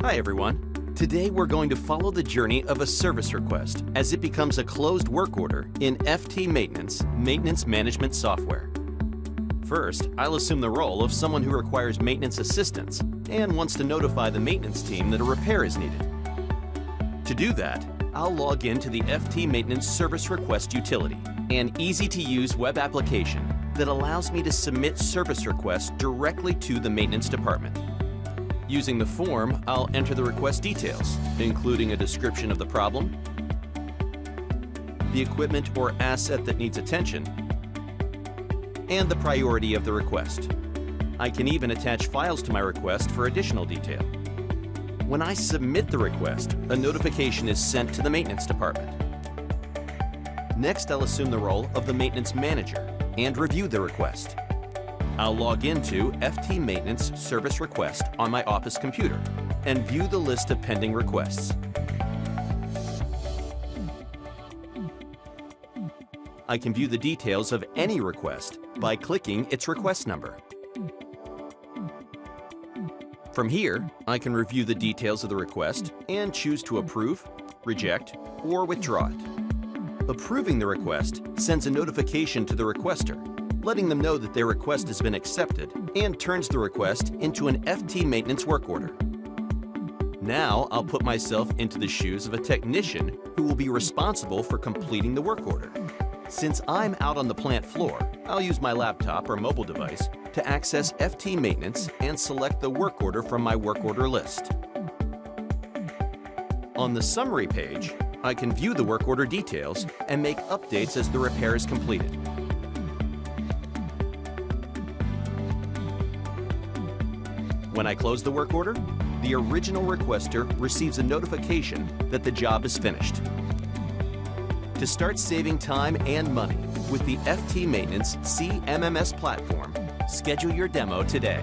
Hi everyone. Today we're going to follow the journey of a service request as it becomes a closed work order in FTMaintenance maintenance management software. First, I'll assume the role of someone who requires maintenance assistance and wants to notify the maintenance team that a repair is needed. To do that, I'll log into the FTMaintenance Service Request utility, an easy-to-use web application that allows me to submit service requests directly to the maintenance department. Using the form, I'll enter the request details, including a description of the problem, the equipment or asset that needs attention, and the priority of the request. I can even attach files to my request for additional detail. When I submit the request, a notification is sent to the maintenance department. Next, I'll assume the role of the maintenance manager and review the request. I'll log into FTMaintenance Service Request on my office computer and view the list of pending requests. I can view the details of any request by clicking its request number. From here, I can review the details of the request and choose to approve, reject, or withdraw it. Approving the request sends a notification to the requester, letting them know that their request has been accepted and turns the request into an FTMaintenance work order. Now I'll put myself into the shoes of a technician who will be responsible for completing the work order. Since I'm out on the plant floor, I'll use my laptop or mobile device to access FTMaintenance and select the work order from my work order list. On the summary page, I can view the work order details and make updates as the repair is completed. When I close the work order, the original requester receives a notification that the job is finished. To start saving time and money with the FTMaintenance CMMS platform, schedule your demo today.